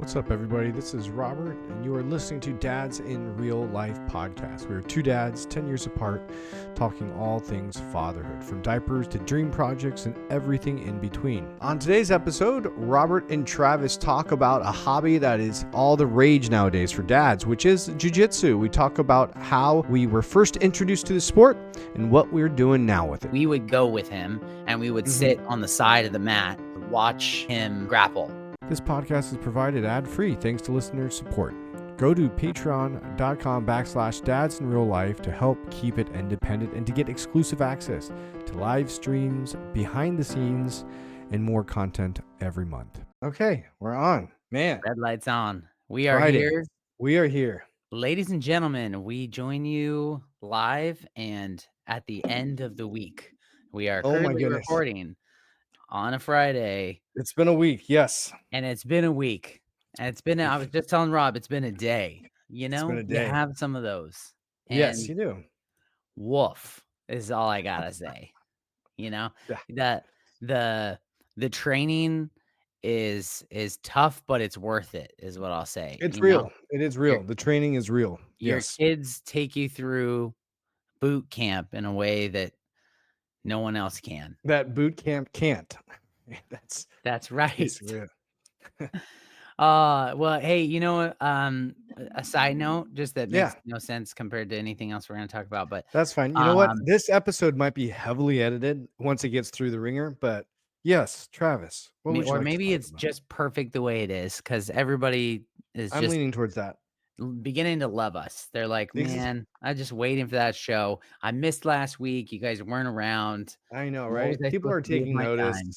What's up, everybody? This is Robert, and you are listening to Dads in Real Life podcast. We are two dads, 10 years apart, talking all things fatherhood, from diapers to dream projects and everything in between. On today's episode, Robert and Travis talk about a hobby that is all the rage nowadays for dads, which is Jiu-Jitsu. We talk about how we were first introduced to the sport and what we're doing now with it. We would go with him and we would sit on the side of the mat, watch him grapple. This podcast is provided ad-free thanks to listener support. Go to patreon.com/dadsinreallife to help keep it independent and to get exclusive access to live streams, behind the scenes, and more content every month. Okay, we're on. Man, Red lights on. We are Friday. here. We are here. Ladies and gentlemen, we join you live and at the end of the week. We are Oh my currently goodness. recording on a Friday. It's been a week, yes. And it's been a week. And it's been, I was just telling Rob, it's been a day. You know, been a day. you have some of those. And Yes, you do. woof is all I gotta say. You know, Yeah. the training is tough, but it's worth it, is what I'll say. It's You real. know, It is real. The training is real. your Yes. kids take you through boot camp in a way that no one else can. That boot camp can't. That's right. It's real. Well, hey, you know, a side note, just that makes no sense compared to anything else we're going to talk about, but that's fine. You know what? This episode might be heavily edited once it gets through the ringer, but yes, Travis, what would you like maybe to it's talk about? just perfect the way it is, because everybody is I'm just leaning towards that. beginning to love us. They're like, man, I'm just waiting for that show. I missed last week. You guys weren't around. I know, What right? was I People supposed are to do with taking my notice. time?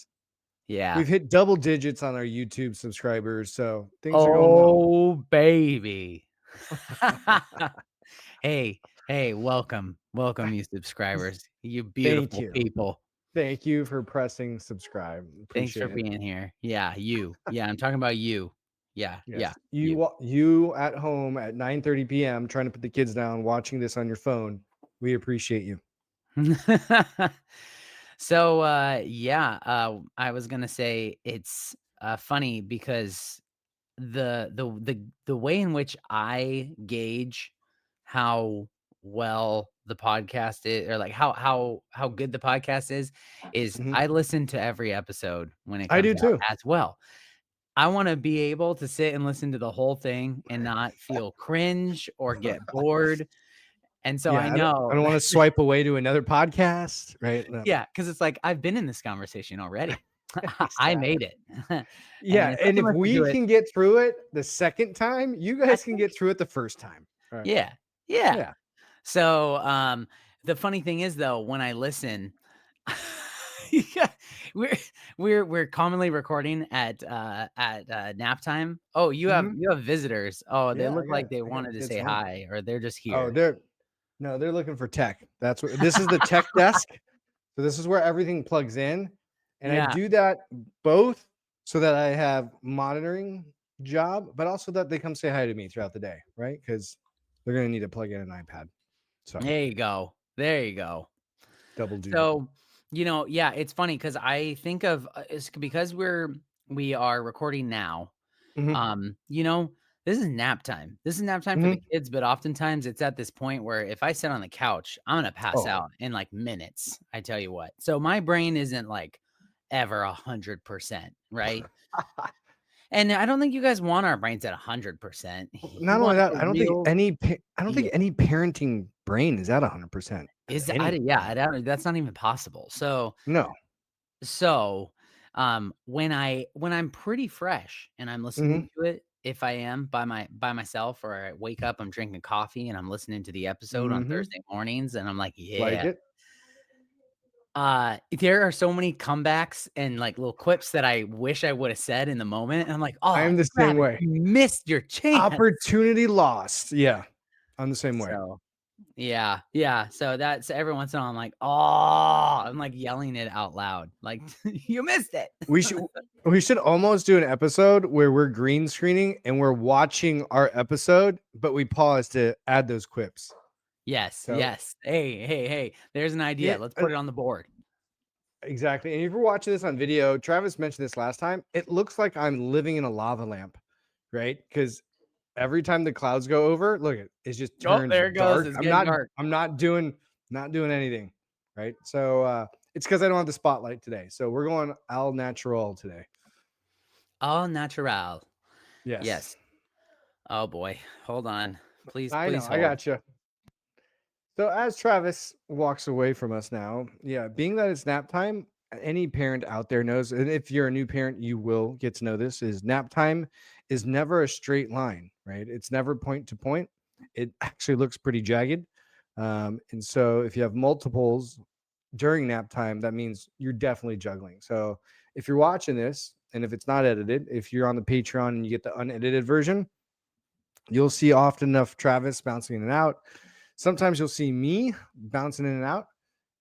Yeah. We've hit double digits on our YouTube subscribers, so things are going well. Oh, baby. Hey, welcome, you subscribers. You beautiful people. Thank you for pressing subscribe. Thanks Appreciate for being here. Yeah, you. Yeah, I'm talking about you. Yeah, Yes. yeah. You at home at 9:30 p.m. trying to put the kids down, watching this on your phone. We appreciate you. So, I was gonna say it's funny because the way in which I gauge how well the podcast is, or like how good the podcast is I listen to every episode when it I comes do out too. as well. I want to be able to sit and listen to the whole thing and not feel cringe or get bored. And so I know I don't want to swipe away to another podcast, right? No. Yeah, because it's like I've been in this conversation already. I made it. Yeah, and if we do it, can get through it the second time, you guys can get through it the first time. Right. Yeah. So, the funny thing is, though, when I listen, we're commonly recording at nap time. Oh, you have visitors. Oh, they look like they wanted to say hi, or they're just here. Oh, they're looking for tech. That's what this is, the tech desk. So this is where everything plugs in. And I do that both so that I have monitoring job, but also that they come say hi to me throughout the day, right? Because they're going to need to plug in an iPad. So there you go. Double duty. So, it's funny because I think of it's because we are recording now. This is nap time. This is nap time for the kids, but oftentimes it's at this point where if I sit on the couch, I'm gonna pass out in like minutes. I tell you what. So my brain isn't like ever 100%, right? And I don't think you guys want our brains at 100%. Not only that, I don't think any parenting brain is at 100%. That's not even possible. So no. So, when I'm pretty fresh and I'm listening to it, if I am by myself, or I wake up, I'm drinking coffee and I'm listening to the episode on Thursday mornings, and I'm like, yeah. There are so many comebacks and like little quips that I wish I would have said in the moment. And I'm like, oh, I'm the same way. You missed your chance. Opportunity lost. Yeah. I'm the same way. So, yeah. So that's every once in a while I'm like, oh, I'm like yelling it out loud. Like, you missed it. We should almost do an episode where we're green screening and we're watching our episode, but we pause to add those quips. Yes. Hey. There's an idea. Let's put it on the board. Exactly. And if you're watching this on video, Travis mentioned this last time. It looks like I'm living in a lava lamp right? Because every time the clouds go over, look, it just Oh, turns there it goes. dark. It's I'm getting not dark. I'm not doing anything, right? So it's because I don't have the spotlight today. So we're going al natural today. All natural. Yes, Yes. Oh boy. Hold on. Please, I know. please I hold. got you. So as Travis walks away from us now, yeah, being that it's nap time, any parent out there knows, and if you're a new parent, you will get to know this, is nap time is never a straight line, right? It's never point to point. It actually looks pretty jagged. And so if you have multiples during nap time, that means you're definitely juggling. So if you're watching this, and if it's not edited, if you're on the Patreon and you get the unedited version, you'll see often enough Travis bouncing in and out. Sometimes you'll see me bouncing in and out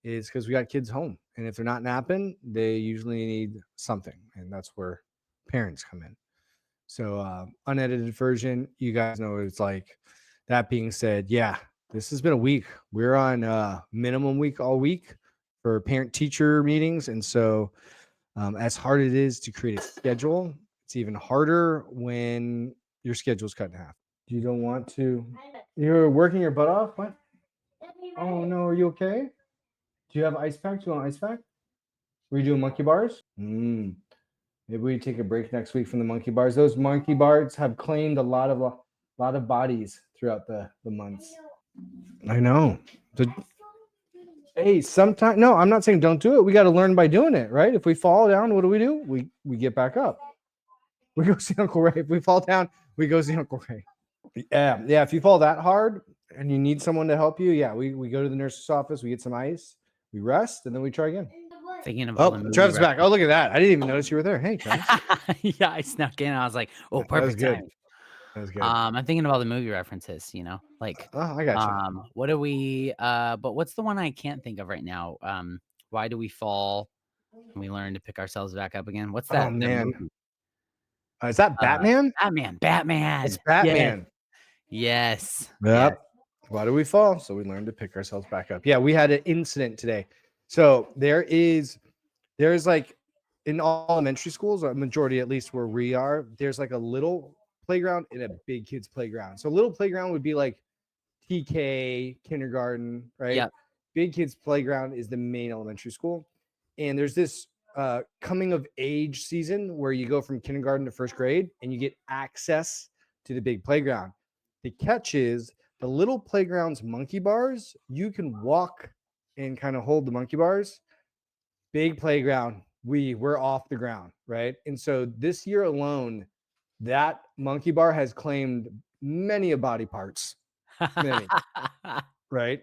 is because we got kids home. And if they're not napping, they usually need something. And that's where parents come in. So, unedited version, you guys know what it's like. That being said, yeah, this has been a week. We're on minimum week all week for parent teacher meetings. And so, as hard it is to create a schedule, it's even harder when your schedule's cut in half. You don't want to. You're working your butt off? What? Oh no, are you okay? Do you have ice pack? Do you want ice pack? Were you doing monkey bars? Maybe we take a break next week from the monkey bars. Those monkey bars have claimed a lot of bodies throughout the months. I know. Hey, sometimes no, I'm not saying don't do it. We got to learn by doing it, right? If we fall down, what do? We get back up. We go see Uncle Ray. If we fall down, we go see Uncle Ray. Yeah, yeah. If you fall that hard and you need someone to help you, yeah, we go to the nurse's office, we get some ice, we rest, and then we try again. Thinking of all the Oh, movie Travis back. references. Oh, look at that. I didn't even notice you were there. Hey, Travis. Yeah, I snuck in. I was like, "Oh, That was perfect good. timing." That was good. I'm thinking of all the movie references, like, Oh, I got you. what do we, but what's the one I can't think of right now? Why do we fall and we learn to pick ourselves back up again? What's Oh that man, movie? is that Batman? Batman, It's Batman. Yes, Batman. yes, yes. Yep. Why do we fall? So we learn to pick ourselves back up. Yeah, we had an incident today. So there's like in all elementary schools, a majority at least where we are, there's like a little playground and a big kids playground. So little playground would be like TK, kindergarten, right? Yep. Big kids playground is the main elementary school. And there's this coming of age season where you go from kindergarten to first grade and you get access to the big playground. The catch is the little playground's monkey bars, you can walk and kind of hold the monkey bars. Big playground, we're off the ground, right? And so this year alone, that monkey bar has claimed many a body parts, many, right?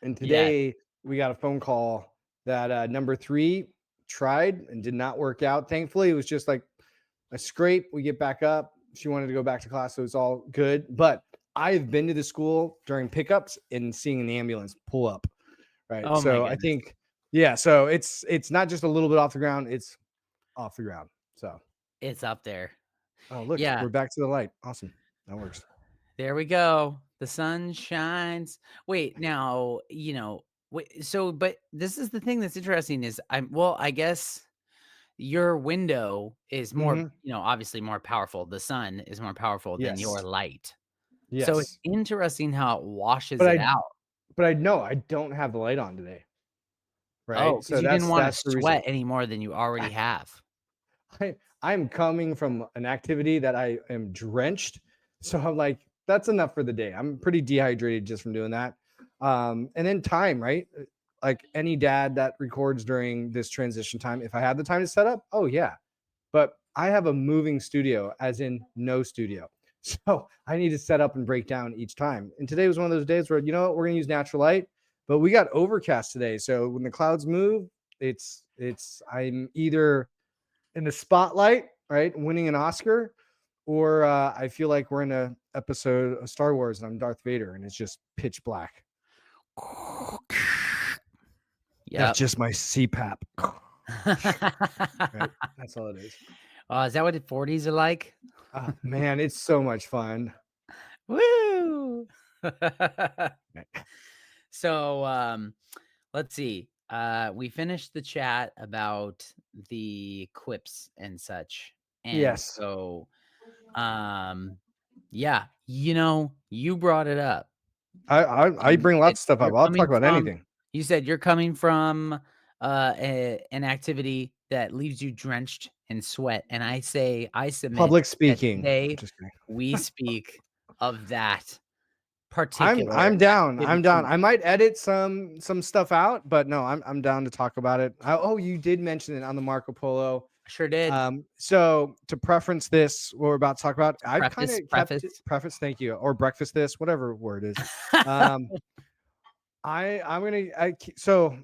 And Yes. today we got a phone call that number 3 tried and did not work out. Thankfully, it was just like a scrape. We get back up. She wanted to go back to class, so it's all good. But I've been to the school during pickups and seeing an ambulance pull up. Right. Oh my So I goodness. think, yeah. So it's not just a little bit off the ground; it's off the ground. So, It's up there. oh look, Yeah, we're back to the light. Awesome. That works. there we go. The sun shines. Wait, now, wait, so but this is the thing that's interesting is I guess your window is more, Mm-hmm. obviously more powerful. The sun is more powerful than your Yes. light. So it's Yes. interesting how it washes But it I out. but I know I don't have the light on today. Oh, Right. because So you didn't wanna that's the reason. sweat any more than you already have. I'm coming from an activity that I am drenched. So I'm like, that's enough for the day. I'm pretty dehydrated just from doing that. And then time, right? Like any dad that records during this transition time, if I had the time to set up, oh yeah. But I have a moving studio, as in no studio. So I need to set up and break down each time. And today was one of those days where, you know what, we're gonna use natural light, but we got overcast today. So when the clouds move, I'm either in the spotlight, right, winning an Oscar, or I feel like we're in a episode of Star Wars and I'm Darth Vader and it's just pitch black. That's Yep. just my CPAP. Right, that's all it is. Oh, is that what the 40s are like? Oh, man, it's so much fun. Woo! Right. So, let's see. We finished the chat about the quips and such. And Yes. so, Um, yeah, you brought it up, I and you bring said lots of stuff you're up. I'll talk coming about from anything. you said you're coming from, an activity that leaves you drenched in sweat, and I submit Public that speaking. I'm today just kidding. we speak of that particular I'm down. I'm down. activity. I might edit some stuff out, but no, I'm down to talk about it. Oh, you did mention it on the Marco Polo. Sure did. So to preference this, what we're about to talk about, I've kind Preface of kept it preface. preface. Thank you, or breakfast this, whatever word is. Um, I'm gonna so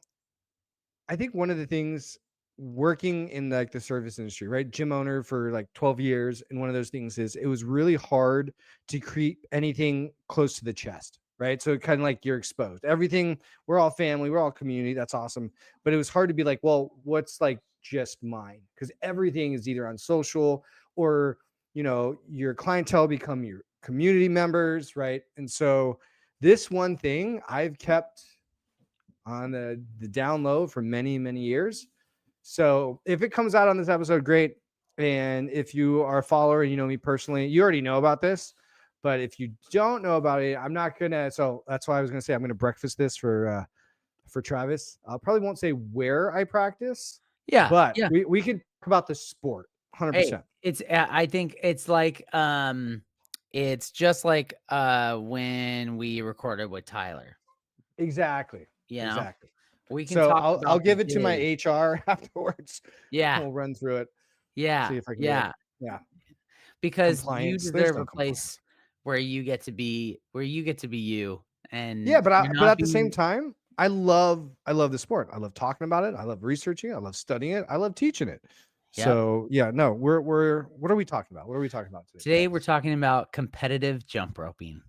I think one of the things working in like the service industry, right? Gym owner for like 12 years. And one of those things is it was really hard to create anything close to the chest, right? So kind of like you're exposed. Everything, we're all family, we're all community. That's awesome. But it was hard to be like, well, what's like just mine? Because everything is either on social or, your clientele become your community members, right? And so this one thing I've kept on the down low for many, many years. So if it comes out on this episode, great. And if you are a follower and you know me personally, you already know about this. But if you don't know about it, I'm not gonna. So that's why I was gonna say I'm gonna breakfast this for Travis. I probably won't say where I practice, Yeah, but yeah. we can talk about the sport, Hey, 100%. I think it's just like, when we recorded with Tyler, Exactly, you know? exactly. We can So talk I'll about the give it to my day. HR afterwards. Yeah, We'll run through it, yeah, see if I can get yeah, yeah because you compliance. There's deserve no a compliance. place where you get to be you, Yeah, and but you're but not at the same being. time, I love the sport. I love talking about it. I love researching it. I love studying it. I love teaching it. Yep. So yeah, no, we're what are we talking about? What are we talking about today, Today, we're Travis? talking about competitive jump roping.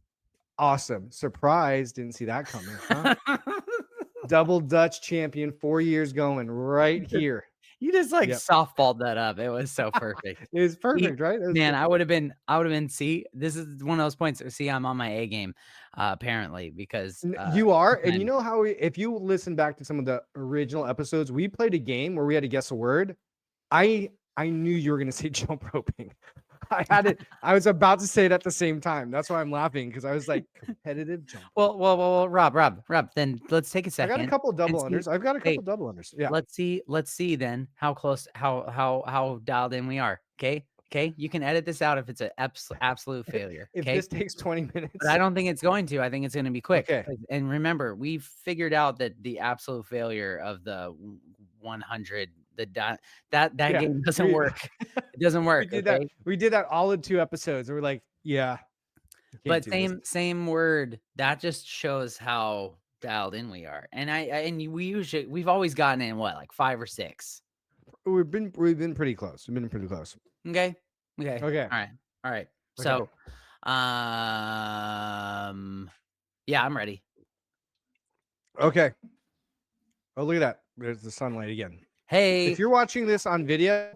Awesome. Surprise. Didn't see that coming, huh? Double Dutch champion, 4 years going right here. You just, like, Yep. softballed that up. It was so perfect. It was See, perfect, right? It was man, good. I would've been see, this is one of those points, see, I'm on my A game, apparently, because, You are, and you sometimes. know how if you listen back to some of the original episodes, we played a game where we had to guess a word. I knew you were gonna say jump roping. I had it. I was about to say it at the same time. That's why I'm laughing because I was like competitive jump Well roping. well well well, Rob, then let's take a I got a second couple and double see. unders. I've got a Hey, couple double unders. Yeah. let's see then how close, how dialed in we are, okay? You can edit this out if it's an absolute failure, If okay? this takes 20 But I minutes. don't think it's going to. I think it's gonna be quick. Okay. 'Cause remember, we've figured out that the absolute failure of the 100, that Yeah. game doesn't We work. It doesn't we work, did that. okay? We did that all in 2 episodes. And we're like, yeah, you can't But do this. same word, that just shows how dialed in we are. And we've always gotten in what, like 5 or 6. We've been pretty close. We've been pretty close. Okay? Okay. Okay. Alright. Alright. Okay. So, um, yeah, I'm ready. Okay. Oh, look at that. There's the sunlight again. If Hey. you're watching this on video,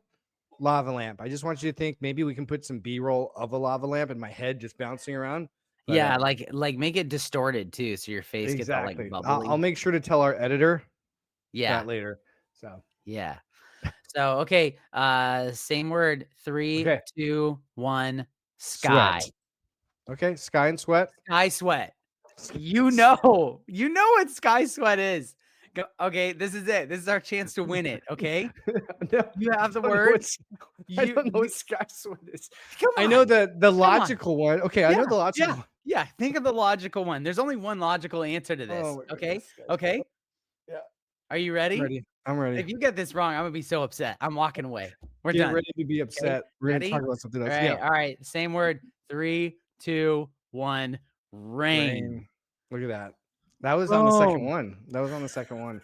lava lamp. I just want you to think maybe we can put some B-roll of a lava lamp and my head just bouncing around. But Yeah, like, make it distorted too, so your face gets all, like, exactly. I'll bubbly. make sure to tell our editor Yeah, that later. So yeah. So, okay, same word, 3, okay, 2, 1, sweat. sky. Okay, sky and sweat. Sky sweat. Sky You and sweat. know. You know what sky sweat is. Go, okay, this is it. This is our chance to win it, okay? No, You I have the don't know word. what I You don't know what you sky sweat is. come I know on, the come on. logical one. Okay, I Yeah, know the logical yeah, one. yeah. Think of the logical one. There's only one logical answer to Oh this, my okay? goodness, sky Okay? sweat. Yeah, Are you I'm ready? ready. I'm ready. If you get this wrong, I'm gonna be so upset. I'm walking away. We're Get done. ready to be Okay, upset. We're gonna talk ready? about something else. Alright, Yeah, alright, same word. 3, 2, 1, rain. rain. Look at that. That was on the second Boom. one. That was on the second one.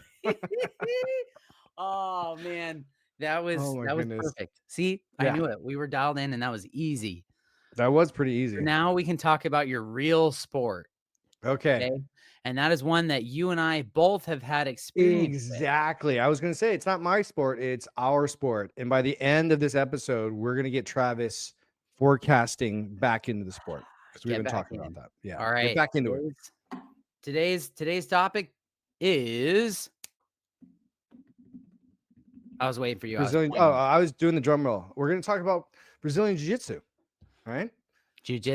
Oh, man. Oh my That was goodness. perfect. See, I Yeah, knew it. We were dialed in, and that was easy. that was pretty So easy. now we can talk about your real sport, Okay. okay? And that is one that you and I both have had experience with. Exactly. I was gonna say it's not my sport, it's our sport. And by the end of this episode, we're gonna get Travis forecasting back into the sport because we've Get been back talking about in. that. Yeah, All get right. back into it. Today's topic is, I was waiting for you. I was Brazilian. Oh, pointing. I was doing the drum roll. We're gonna talk about Brazilian Jiu-Jitsu. right?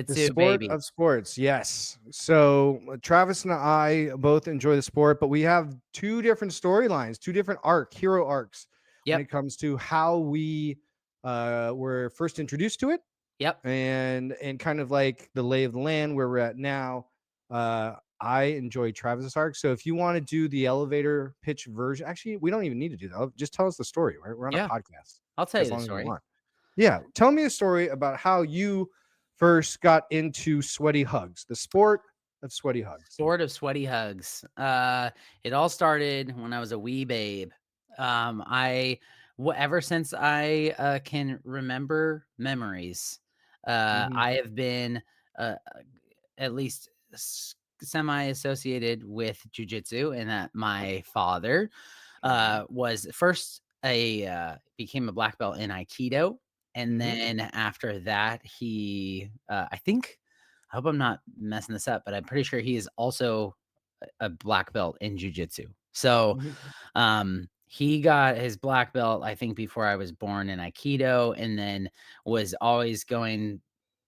The Jiu-Jitsu, sport baby. of sports, yes. So Travis and I both enjoy the sport, but we have two different storylines, two different hero arcs when Yep, it comes to how we were first introduced to it, yep. and kind of like the lay of the land where we're at now. I enjoy Travis's arc. So if you want to do the elevator pitch version, actually, we don't even need to do that. Just tell us the story. Right? We're on a Yeah, podcast I'll tell you as the long as you story. want. Yeah, tell me a story about how you first got into sweaty hugs, the sport of sweaty hugs. Sport of sweaty hugs. It all started when I was a wee babe. Ever since I can remember memories, Mhm, I have been at least semi associated with jujitsu, and that my father mhm, was first became a black belt in Aikido, and mhm, then after that, I think I hope I'm not messing this up, but I'm pretty sure he is also a black belt in jujitsu. So, mhm, he got his black belt, I think, before I was born in Aikido, and then was always going,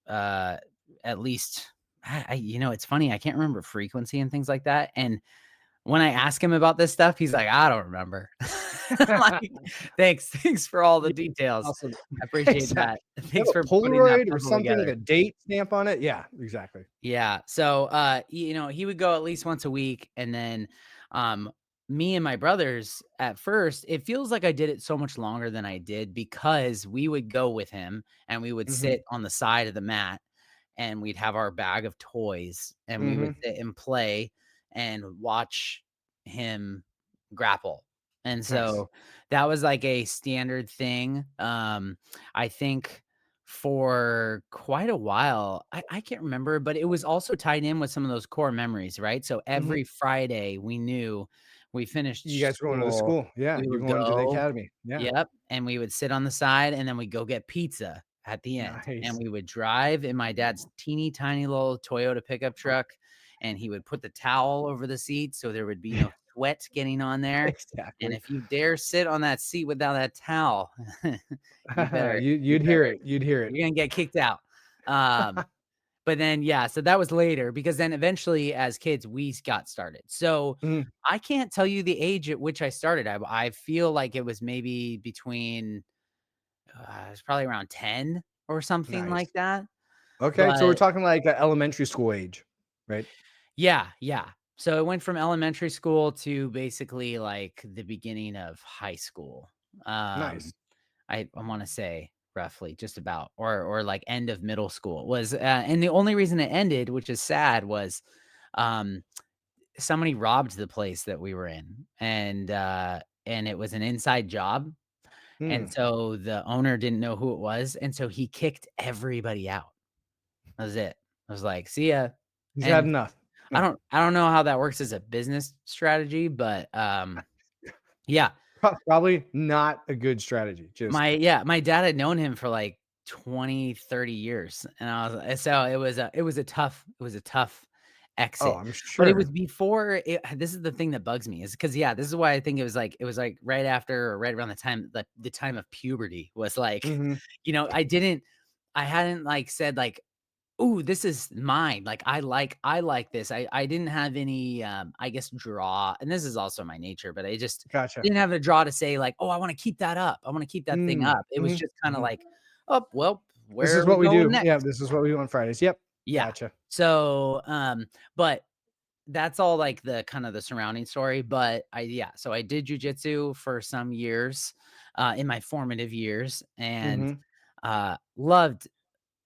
uh, at least, it's funny, I can't remember frequency and things like that. And when I ask him about this stuff, he's like, "I don't remember." I'm like, Thanks for all the Yeah, details. awesome. I appreciate Exactly. that. You Thanks have for a putting that Polaroid or puzzle something with together." a date stamp on it? Yeah, exactly. Yeah. So, he would go at least once a week, and then, um, me and my brothers, at first, it feels like I did it so much longer than I did because we would go with him and we would Mhm, sit on the side of the mat and we'd have our bag of toys and we would mhm. sit and play and watch him grapple. And Nice. so that was like a standard thing. I think for quite a while, I can't remember, but it was also tied in with some of those core memories, right? So Mhm. every Friday we knew we You finished guys were going to the school, school. Yeah, we you're would going to the go. academy. Yeah. Yep, and we would sit on the side, and then we'd go get pizza at the end, and Nice. we would drive in my dad's teeny tiny little Toyota pickup truck, and he would put the towel over the seat so there would be Yeah, no sweat getting on there, and exactly. if you dare sit on that seat without that towel, you better you You'd hear better it. You'd hear it. you're gonna get kicked out. Um, but then, yeah, so that was later because then eventually as kids, we got started. So, Mhm. I can't tell you the age at which I started. I feel like it was maybe between, it's probably around 10 or something like Nice. that. Okay, so we're But talking like elementary school age, right? yeah, yeah. So it went from elementary school to basically like the beginning of high school. Um, Nice. I wanna say roughly just about or like end of middle school was, and the only reason it ended, which is sad, was, um somebody robbed the place that we were in, and it was an inside job, and Hmm. so the owner didn't know who it was, and so he kicked everybody out. That was it. I was like, "See ya." He's had And enough. I don't know how that works as a business strategy, but, yeah. Probably not a good strategy. Just My dad had known him for, like, 20, 30 years, and I was so it was a tough oh, exit, I'm but it was sure. before it this is the thing that bugs me is because yeah, this is why I think it was like right after or right around the time of puberty was like, Mhm. I hadn't, like, said, like, "Ooh, this is mine." Like, I like this. I didn't have any, I guess, draw, and this is also my nature, but I just Gotcha. didn't have a draw to say like, "Oh, I wanna keep that up. I wanna keep that thing Mm. up." It was Mhm. just kinda Mhm. like, "Oh, well, This where is are we what we going do. Yeah, next?" this is what we do on Fridays. Yep. Yeah. Gotcha. So, but that's all, like, the kind of the surrounding story, but so I did jujitsu for some years, in my formative years, and, Mhm. loved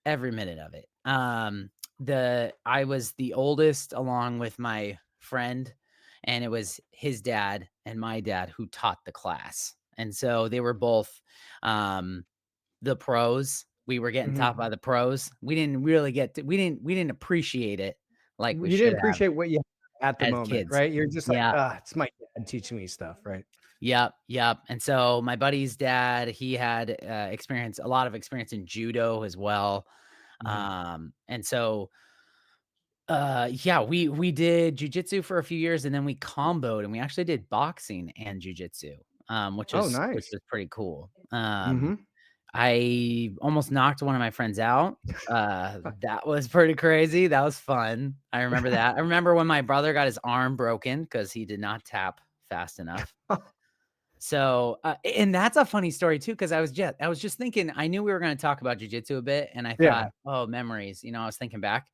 every minute of it. I was the oldest along with my friend, and it was his dad and my dad who taught the class. And so they were both the pros. We were getting Mhm. taught by the pros. We didn't really we didn't appreciate it like we You didn't should have appreciate what you had at the as moment, kids. right? You're just like, Yeah. "Ah, it's my dad teaching me stuff," right? Yep, yep. And so my buddy's dad, he had a lot of experience in judo as well. Mhm. And so yeah, we did jujitsu for a few years and then we comboed and we actually did boxing and jujitsu, which Oh, is which nice. was pretty cool. Mhm. I almost knocked one of my friends out. That was pretty crazy. That was fun. I remember that. I remember when my brother got his arm broken because he did not tap fast enough. So, and that's a funny story too, because I was just thinking, I knew we were gonna talk about jujitsu a bit, and I thought, Yeah. "Oh, memories," I was thinking back,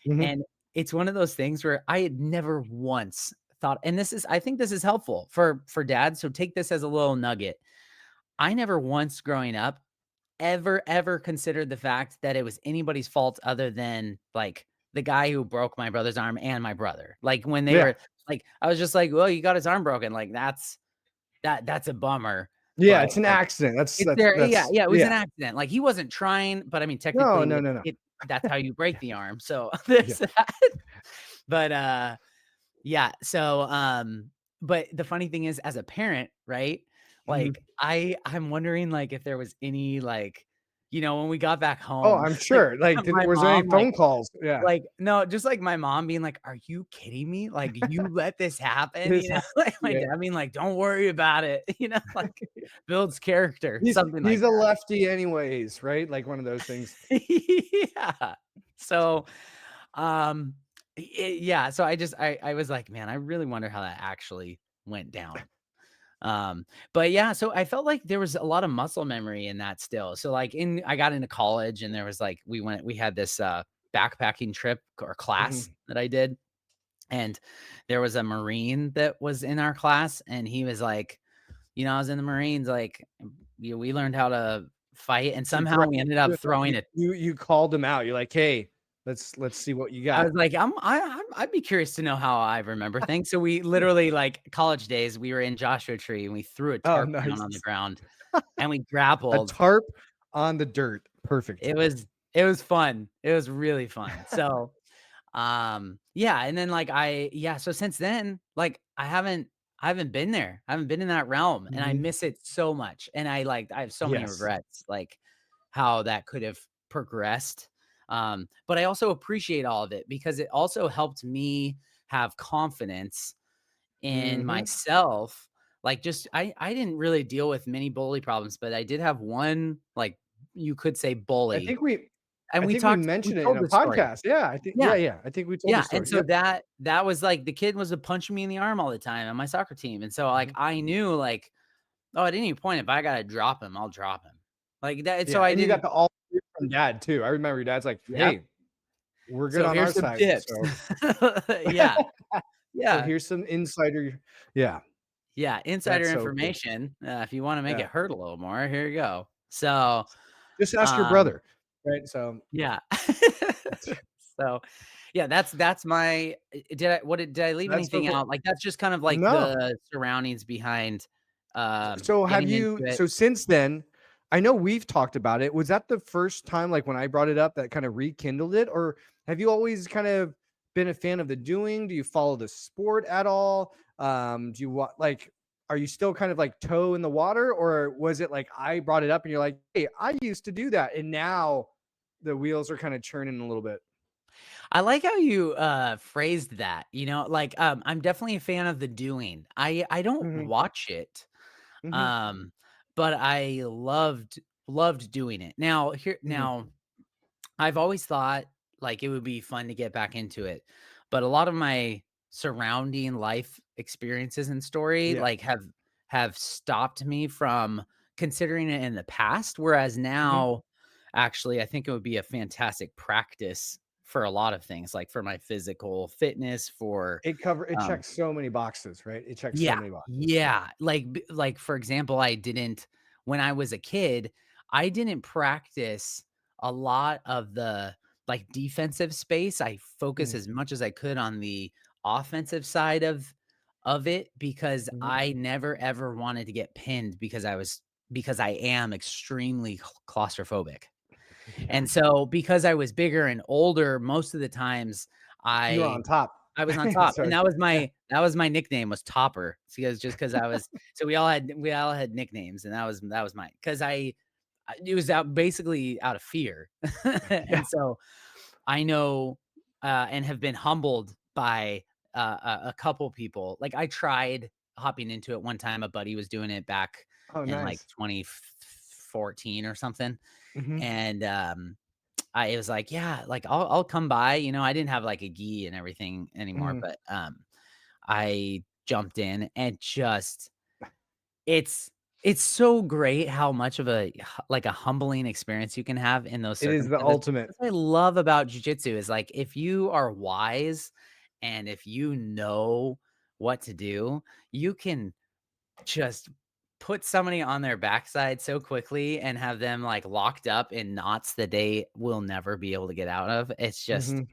Mhm. and it's one of those things where I had never once thought, and I think this is helpful for dads, so take this as a little nugget. I never once growing up ever considered the fact that it was anybody's fault other than, like, the guy who broke my brother's arm and my brother. Like, when they Yeah. were like, I was just like, "Well, you got his arm broken," like, that's a bummer, Yeah, but, it's an like, accident. it's there yeah, That's yeah, it was an yeah. accident, like, he wasn't trying, but, I mean, No, technically, no, no, no. that's how you break the arm, so Yeah. there's that. But, yeah, so, but the funny thing is, as a parent, right, like, Mhm. I'm wondering, like, if there was any, like, when we got back Oh, home, I'm like, sure. Like, my was there any mom, like phone calls? Yeah. no, just, like, my mom being like, "Are you kidding me? Like, you let this happen?" This hap Like, my Yeah. dad being like, "Don't worry about it," like, builds character, something He's like a that. lefty anyways, right? Like one of those things. Yeah. So, um, yeah, so I was like, "Man, I really wonder how that actually went down." But yeah, so I felt like there was a lot of muscle memory in that still. So, like, I got into college and there was like we had this backpacking trip or class Mhm. that I did, and there was a Marine that was in our class, and he was like, I was in the Marines, like, we learned how to fight, and It's a somehow great we ended up throwing it. you called him out. You're like, "Hey, let's see what you I got." was like, I'd be curious to know how I remember things. So we literally, like, college days, we were in Joshua Tree and we threw a Oh, tarp down nice. on the ground and we A grappled. tarp on the dirt. Perfect. It was fun. It was really fun. So, yeah, and then, like, so since then, like, I haven't been there. I haven't been in that realm, and I Mhm. miss it so much, and I have so many Yes. regrets, like, how that could have progressed, but I also appreciate all of it because it also helped me have confidence in Mhm. myself. Like, just I didn't really deal with many bully problems, but I did have one, like, you could say I bully, think we and I we think we talked we mentioned it in told a this story. podcast. Yeah, I think Yeah, I think we told the yeah, and story. so Yep. that was, like, the kid was, punching me in the arm all the time on my soccer team, and so, like, Mhm. I knew, like, "Oh, at any point, if I gotta drop him, I'll drop him." Like, that so Yeah, I and you got didn't. the all clear from dad too. I remember your dad's like, Yep. "Hey, we're good So on our here's some side." tips. So Yeah, so yeah, here's some insider. Yeah, yeah, that's insider so cool. information, if you wanna make Yeah. it hurt a little more, here you go. So, Just ask your um, brother, right? So yeah. So, yeah, that's my did I leave that's so anything cool. out? Like, that's just kind of like No. the surroundings behind, So have getting into you it. so since then, I know we've talked about it. Was that the first time, like, when I brought it up that kinda rekindled it? Or have you always kind of been a fan of the doing? Do you follow the sport at all? Do you like, are you still kind of like toe in the water? Or was it like I brought it up and you're like, "Hey, I used to do that," and now the wheels are kinda churning a little bit? I like how you, phrased that, like, I'm definitely a fan of the doing. I don't Mhm, watch it, mhm, um, but I loved doing it. mhm. Now, I've always thought, like, it would be fun to get back into it, but a lot of my surrounding life experiences and story, Yeah. like, have stopped me from considering it in the past, whereas Mhm. now, actually, I think it would be a fantastic practice for a lot of things, like, for my physical fitness, It um checks so many boxes, right? It checks so yeah, many boxes. yeah, like, for example, I didn't when I was a kid, I didn't practice a lot of the, like, defensive space. I focused Mhm, as much as I could on the offensive side of it because mhm. I never ever wanted to get pinned because I am extremely claustrophobic. Yeah. And so, because I was bigger and older, most of the times You're I on top. I was on top, and So yeah. that was my nickname was Topper. It's because just because I was so we all had nicknames, and that was mine 'cause it was out basically out of fear. Yeah. And so I know, and have been humbled by, a couple people. Like, I tried hopping into it one time, a buddy was doing it back Oh, in, like, nice. 14 or something. Mhm. And, I was like, "Yeah, like, I'll come by," I didn't have, like, a gi and everything anymore, Mhm. but, I jumped in and just it's it's so great how much of a humbling experience you can have in those It is the circumstances. ultimate. What I love about jujitsu is, like, if you are wise and if you know what to do, you can just put somebody on their backside so quickly and have them, like, locked up in knots that they will never be able to get out of. Mhm.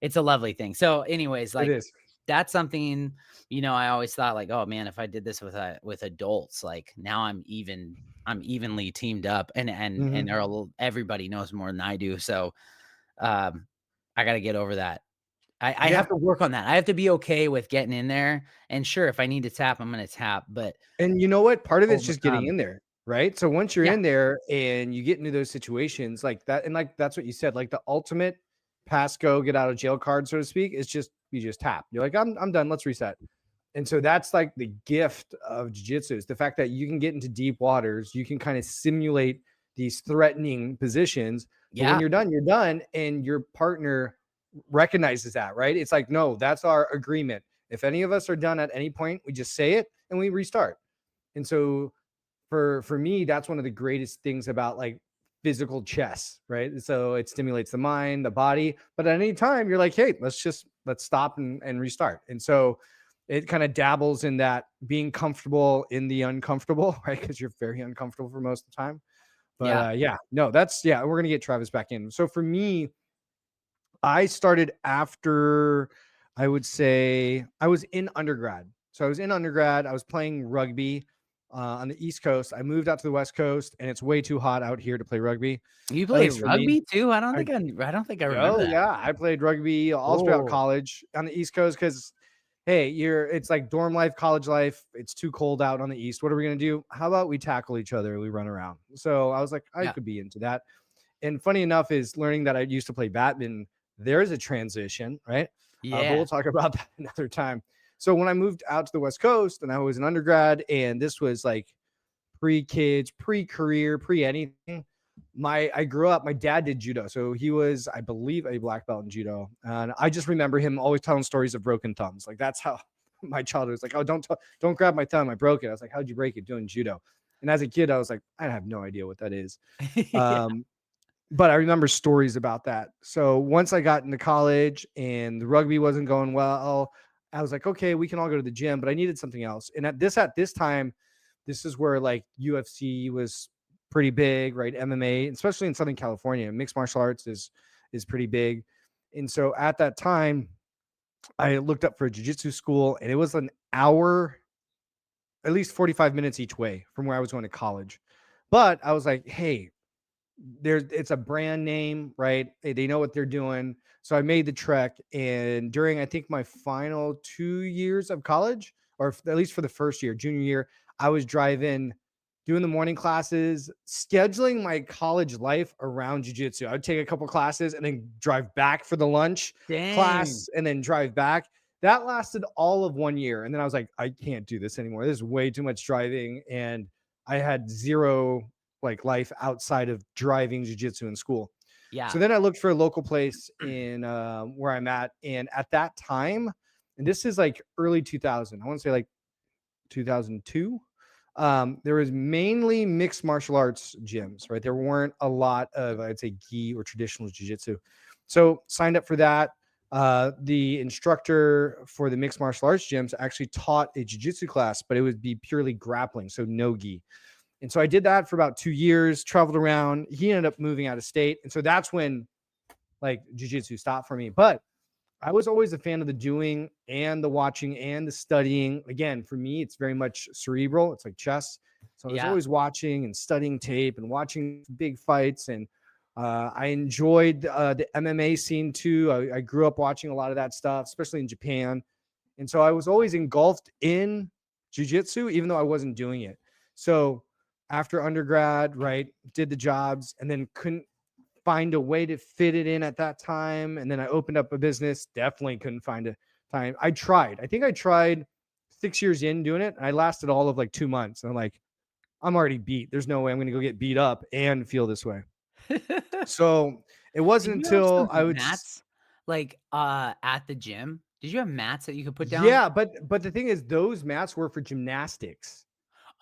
It's a lovely thing. So, anyways, It like, is. that's something, I always thought like, "Oh, man, if I did this with adults, like, now I'm evenly teamed up and Mhm. they're a little everybody knows more than I do." So, um, I gotta get over that. I Yeah. have to work on that. I have to be okay with getting in there, and sure, if I need to tap, I'm gonna tap, but And you know what? Part of it's over just getting in there, right? So once you're yeah, in there and you get into those situations like that, and like that's what you said, like the ultimate pass go get out of jail card, so to speak, is just you just tap. You're like, I'm done. Let's reset. And so that's like the gift of jiu-jitsu is the fact that you can get into deep waters, you can kind of simulate these threatening positions, but when yeah, you're done, and your partner recognizes that, right? It's like, no, that's our agreement. If any of us are done at any point, we just say it and we restart. And so for me, that's one of the greatest things about like physical chess, right? So it stimulates the mind, the body, but at any time you're like, hey, let's stop and restart. And so it kind of dabbles in that being comfortable in the uncomfortable, right? Because you're very uncomfortable for most of the time. But yeah. yeah, no, that's yeah, we're gonna get Travis back in. So for me, I started after I would say I was in undergrad. So I was in undergrad. I was playing rugby on the East Coast. I moved out to the West Coast, and it's way too hot out here to play rugby, You at play least for me. rugby too? I I don't think I remember oh that. yeah, I played rugby all throughout Oh, college on the East Coast because hey, it's like dorm life, college life. It's too cold out on the East. What are we gonna do? How about we tackle each other? We run around. So I was like, I yeah, could be into that. And funny enough is learning that I used to play badminton. There's a transition, right? But we'll yeah. talk about that another time. So when I moved out to the West Coast and I was an undergrad, and this was like pre kids, pre career, pre anything. I grew up. My dad did judo, so he was, I believe, a black belt in judo, and I just remember him always telling stories of broken thumbs. Like that's how my childhood was like. Oh, don't grab my thumb. I broke it. I was like, how'd you break it? Doing judo. And as a kid, I was like, I have no idea what that is. Yeah, Um, but I remember stories about that. So once I got into college and the rugby wasn't going well, I was like, okay, we can all go to the gym, but I needed something else. And at this time, this is where like UFC was pretty big, right? MMA, especially in Southern California, mixed martial arts is pretty big. And so at that time, I looked up for a jiu-jitsu school, and it was an hour, at least 45 minutes each way from where I was going to college. But I was like, hey, it's a brand name, right? They know what they're doing. So I made the trek, and during I think my final 2 years of college, or at least for the first year, junior year, I was driving, doing the morning classes, scheduling my college life around jujitsu. I would take a couple classes and then drive back for the lunch dang. class, and then drive back. That lasted all of 1 year, and then I was like, I can't do this anymore. This is way too much driving, and I had zero like life outside of driving jujitsu in school. Yeah. So then I looked for a local place in where I'm at, and at that time, and this is like early 2000, I want to say like 2002. There was mainly mixed martial arts gyms, right? There weren't a lot of, I'd say, gi or traditional jujitsu. So signed up for that. The instructor for the mixed martial arts gyms actually taught a jujitsu class, but it would be purely grappling, so no gi. And so I did that for about 2 years, traveled around. He ended up moving out of state. And so that's when like jujitsu stopped for me. But I was always a fan of the doing and the watching and the studying. Again, for me, it's very much cerebral. It's like chess. So I was Yeah. always watching and studying tape and watching big fights. And I enjoyed the MMA scene too. I grew up watching a lot of that stuff, especially in Japan. And so I was always engulfed in jujitsu, even though I wasn't doing it. So after undergrad, right, did the jobs and then couldn't find a way to fit it in at that time. And then I opened up a business, definitely couldn't find a time. I tried. I think I tried 6 years in doing it. And I lasted all of like 2 months. And I'm like, I'm already beat. There's no way I'm going to go get beat up and feel this way. Did So it wasn't you have until some I would mats, like, at the gym? Did you have mats that you could put down? yeah, but the thing is those mats were for gymnastics.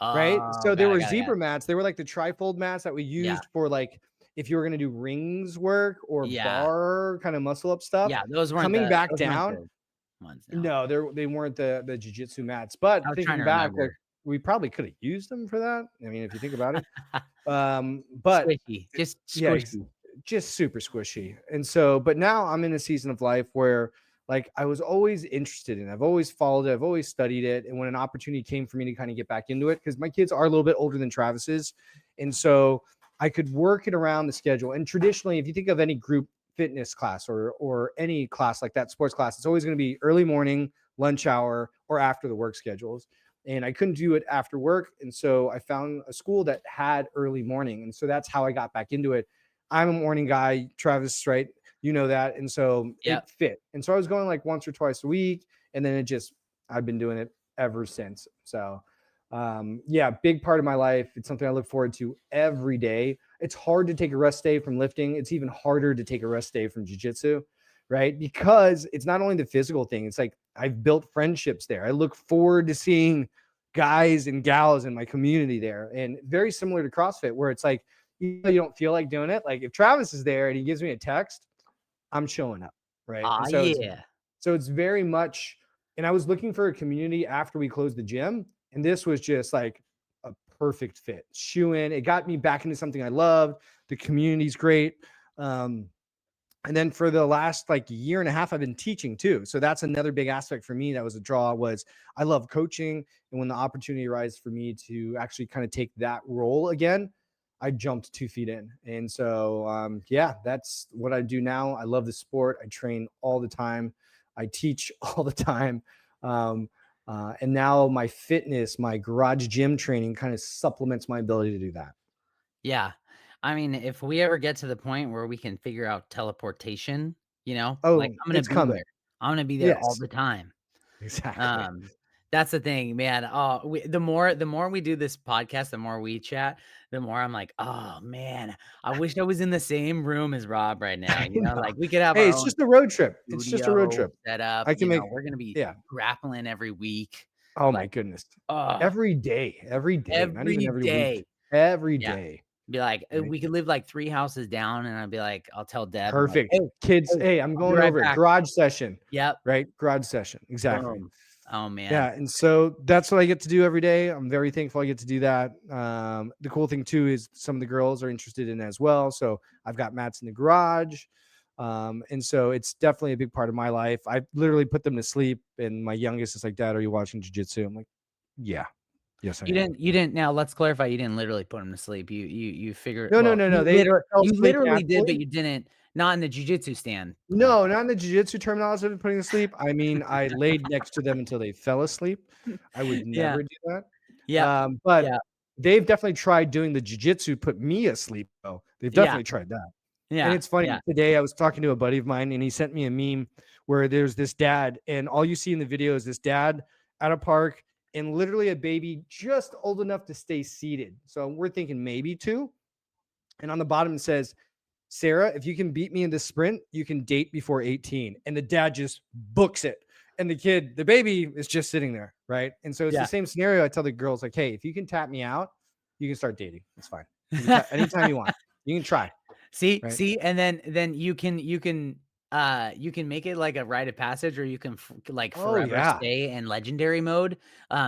Right? Oh, So there were got it. zebra mats. They were like the trifold mats that we Yeah, used for like if you were gonna do rings work or yeah, bar kind of muscle up stuff. yeah, Coming back those weren't down, the ones, no. no, they weren't the jiu-jitsu mats. But I was trying thinking to back, like remember. we probably could have used them for that. I mean, if you think about it. But Squishy, just yeah, squishy. just super squishy. And so, but now I'm in a season of life where like I was always interested in, I've always followed it, I've always studied it. And when an opportunity came for me to kind of get back into it, because my kids are a little bit older than Travis's. And so I could work it around the schedule. And traditionally, if you think of any group fitness class or any class like that, sports class, it's always going to be early morning, lunch hour, or after the work schedules. And I couldn't do it after work. And so I found a school that had early morning. And so that's how I got back into it. I'm a morning guy, Travis, right? You know that. And so Yep. it fit. And so I was going like once or twice a week. And then I've been doing it ever since. So, yeah, big part of my life. It's something I look forward to every day. It's hard to take a rest day from lifting. It's even harder to take a rest day from jiu-jitsu, right? Because it's not only the physical thing, it's like I've built friendships there. I look forward to seeing guys and gals in my community there. And very similar to CrossFit, where it's like, you don't feel like doing it. Like if Travis is there and he gives me a text, I'm showing up. Right. Ah, And yeah. so it's very much, and I was looking for a community after we closed the gym. And this was just like a perfect fit. Shoe in. It got me back into something I loved. The community's great. Um, and then for the last like year and a half, I've been teaching too. So that's another big aspect for me. That was a draw. Was I love coaching, and when the opportunity arises for me to actually kind of take that role again, I jumped 2 feet in. And so, yeah, that's what I do now. I love the sport. I train all the time. I teach all the time. Um, and now my fitness, my garage gym training kind of supplements my ability to do that. Yeah. I mean, if we ever get to the point where we can figure out teleportation, like, Oh, I'm gonna it's be coming. there. I'm gonna be there all Yes, the time. exactly. Um, that's the thing, man. Oh, the more we do this podcast, the more we chat, the more I'm like, "Oh, man, I wish I was in the same room as Rob right now," I know. like, we could have Hey, our it's own just a road trip. It's just a road studio trip. set up, I can make we're gonna be yeah. grappling every week, Oh my like, goodness. oh, Every day, not even every every week. day. Every Yeah. day, Be like, right? we could live, like, 3 houses down, and I'd be like I'll tell Deb, I'm like, Perfect. "Hey, Kids, hey, hey, I'm I'll be going right over it. back." Garage session, Yep, right? Garage session. Exactly. boom. Oh, man. Yeah, and so that's what I get to do every day. I'm very thankful I get to do that. The cool thing too is some of the girls are interested in it as well. So I've got mats in the garage. And so it's definitely a big part of my life. I literally put them to sleep, and my youngest is like, "Dad, are you watching jiu-jitsu?" I'm like, "Yeah, yes, I am." You didn't now let's clarify, you didn't literally put him to sleep. You figured No, no, well, no, no. They fell you asleep literally did, but naturally. you didn't not in the jujitsu standpoint. No, not in the jiu-jitsu terminology of putting to sleep. I mean, I laid next to them until they fell asleep. I would Yeah. never do that. Yep. But Yeah. they've definitely tried doing the jiu-jitsu put me asleep though. They've Yeah. definitely tried that. And Yeah. it's funny, Yeah. today I was talking to a buddy of mine and he sent me a meme where there's this dad and all you see in the video is this dad at a park and literally a baby just old enough to stay seated. So we're thinking maybe 2. And on the bottom it says, "Sarah, if you can beat me in this sprint, you can date before 18." And the dad just books it. And the baby is just sitting there. Right. And so it's the Yeah. same scenario. I tell the girls, like, hey, if you can tap me out, you can start dating. It's fine. You can tap anytime you want. You can try. Right. See, and then you can make it like a rite of passage, or you can like Oh, forever yeah. stay in legendary mode.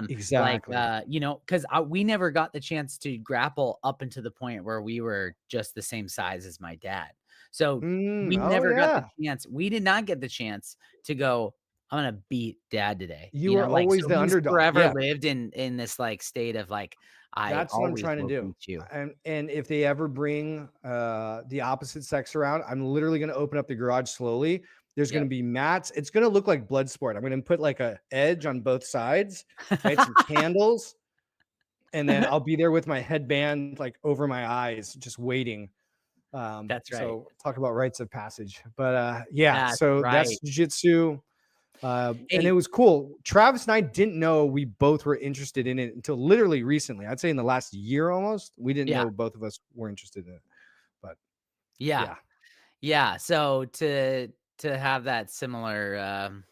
Exactly. Because we never got the chance to grapple up into the point where we were just the same size as my dad. So we Oh, never got the yeah. chance. We did not get the chance to go, I'm gonna beat dad today. You were Like, always so the he's underdog. forever Yeah. lived in this like state of like, I That's what I'm always trying to will do. beat you. And if they ever bring the opposite sex around, I'm literally going to open up the garage slowly. There's going Yep. to be mats. It's going to look like blood sport. I'm going to put like a edge on both sides, right? Some candles, and then I'll be there with my headband like over my eyes, just waiting. That's right. So talk about rites of passage. But yeah, That's so that's right. jiu-jitsu. And it Hey, was cool. Travis and I didn't know we both were interested in it until literally recently. I'd say in the last year almost. We didn't yeah, know both of us were interested in it. But yeah, yeah, yeah. So to have that similar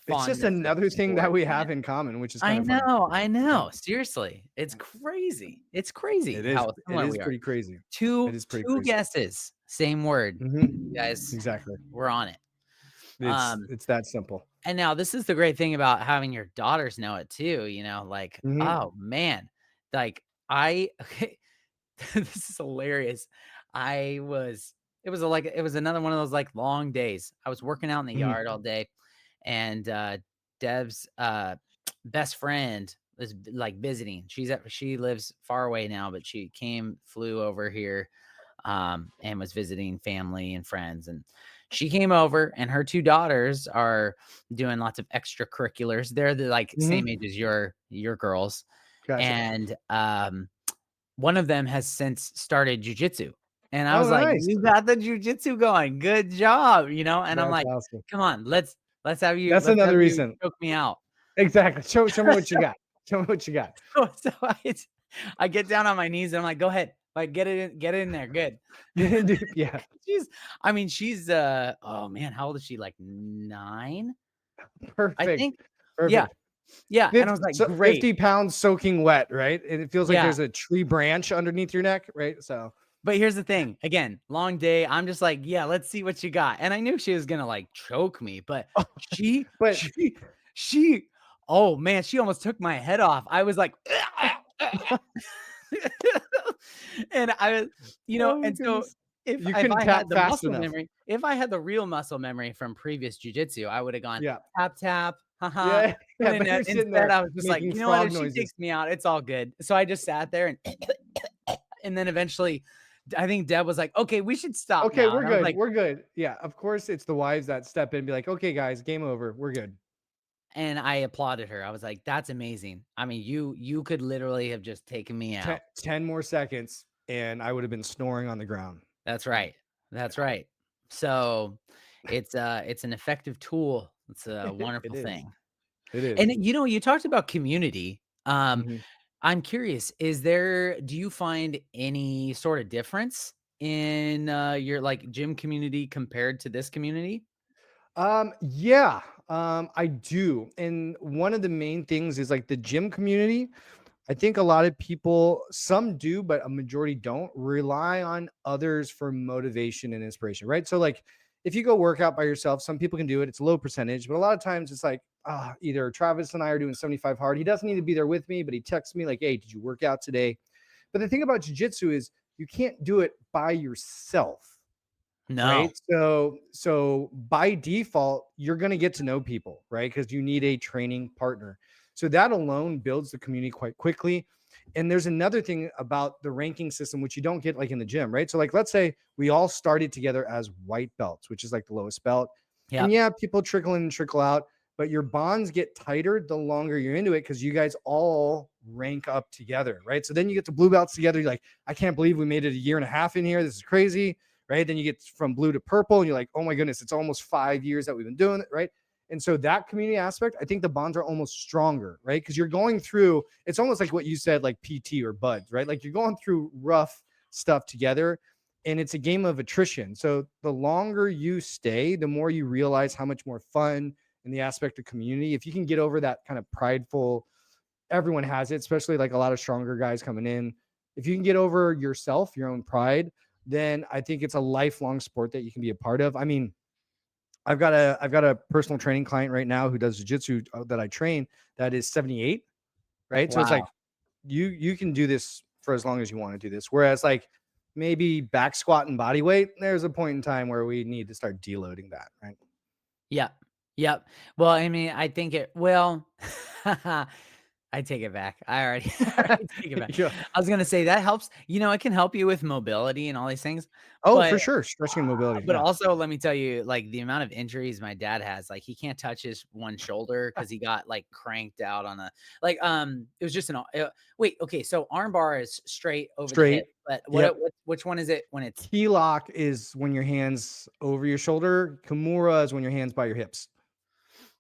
it's just fondness of another thing that sport, we man. have in common, which is kind I of funny. know, I Yeah, know. Seriously, it's yeah. crazy. It's crazy It is. how It similar is we are. pretty crazy. It Two is pretty two crazy. guesses, same word. You guys, Exactly. we're on it. It's Um, it's that simple. and now this is the great thing about having your daughters know it too, like, Hmm. oh man, like I okay, this is hilarious. I was it was like it was another one of those like long days. I was working out in the Hmm. yard all day and Deb's best friend was like visiting. She lives far away now, but she flew over here and was visiting family and friends. And she came over, and her two daughters are doing lots of extracurriculars. They're the like same Hmm. age as your girls, Gotcha. and one of them has since started jujitsu. And I Oh, was like, nice. "You got the jujitsu going, good job," And I'm That's like, awesome. "Come on, let's That's have another you reason. choke me out." Exactly. Show me what you got. Show me what you got. So I get down on my knees and I'm like, "Go ahead, like get it in there, good." Get in deep. Yeah. She's I mean, she's, oh man, how old is she? Like 9, I Perfect. think? Yeah, Perfect. yeah, and I was like, So "Great." 50 pounds soaking wet, right? And it feels like Yeah, there's a tree branch underneath your neck, right? So, but here's the thing, again, long day, I'm just like, "Yeah, let's see what you got," and I knew she was gonna, like, choke me, but she but she she oh man, she almost took my head off. I was like and I was oh and so goodness, you couldn't I had tap the fast muscle enough. memory if I had the real muscle memory from previous jujitsu, I would have gone, Yeah. "Tap, tap, haha," Yeah. but Yeah. But you're sitting instead, there I was just like, making "You know what? frog If she noises. takes me out, it's all good." So I just sat there and and then eventually, I think Deb was like, "Okay, we should stop Okay, now," we're and I was good. like We're good. Yeah. Of course, it's the wives that step in and be like, okay, guys, game over. We're good. and I applauded her. I was like, "That's amazing." I mean, you could literally have just taken me Ten, out. 10 more seconds, and I would have been snoring on the ground. That's Right. right. That's right. So, it's an effective tool. It's a It wonderful is. thing. It is. And, you talked about community. Mhm. I'm curious, do you find any sort of difference in, your, like, gym community compared to this community? Yeah, I do. And one of the main things is like the gym community. I think a lot of people, some do, but a majority don't rely on others for motivation and inspiration, right? So, like, if you go work out by yourself, some people can do it. It's a low percentage, but a lot of times it's like, either Travis and I are doing 75 hard. He doesn't need to be there with me, but he texts me like, "Hey, did you work out today?" But the thing about jujitsu is you can't do it by yourself, No. right? So by default, you're going to get to know people, right? Because you need a training partner. So that alone builds the community quite quickly. And there's another thing about the ranking system, which you don't get like in the gym, right? So, like, let's say we all started together as white belts, which is like the lowest belt. And Yep. yeah, people trickle in and trickle out, but your bonds get tighter the longer you're into it because you guys all rank up together, right? So then you get to blue belts together. You're like, I can't believe we made it a year and a half in here. This is crazy, right? Then you get from blue to purple, and you're like, oh my goodness, it's almost 5 years that we've been doing it, right? And so that community aspect, I think the bonds are almost stronger, right? Because you're going through, it's almost like what you said, like PT or buds, right? Like you're going through rough stuff together, and it's a game of attrition. So the longer you stay, the more you realize how much more fun and the aspect of community. If you can get over that kind of prideful, everyone has it, especially like a lot of stronger guys coming in. If you can get over yourself, your own pride, then I think it's a lifelong sport that you can be a part of. I mean, I've got a personal training client right now who does jiu-jitsu that I train that is 78, right? So it's like Wow. you can do this for as long as you want to do this. Whereas like maybe back squat and body weight, there's a point in time where we need to start deloading that, right? Yep. Yep. Well, I mean, I think I take it back. I already I already take it back. Yeah. I was gonna say that helps. It can help you with mobility and all these things, Oh, but for sure. Stretching and mobility. but Yeah. also let me tell you, like, the amount of injuries my dad has, like, he can't touch his one shoulder because he got, like, cranked out on a it was just wait, okay, so arm bar is straight over the hip, Straight. but Yep. which one is it when it's Key lock is when your hands over your shoulder. Kimura is when your hands by your hips.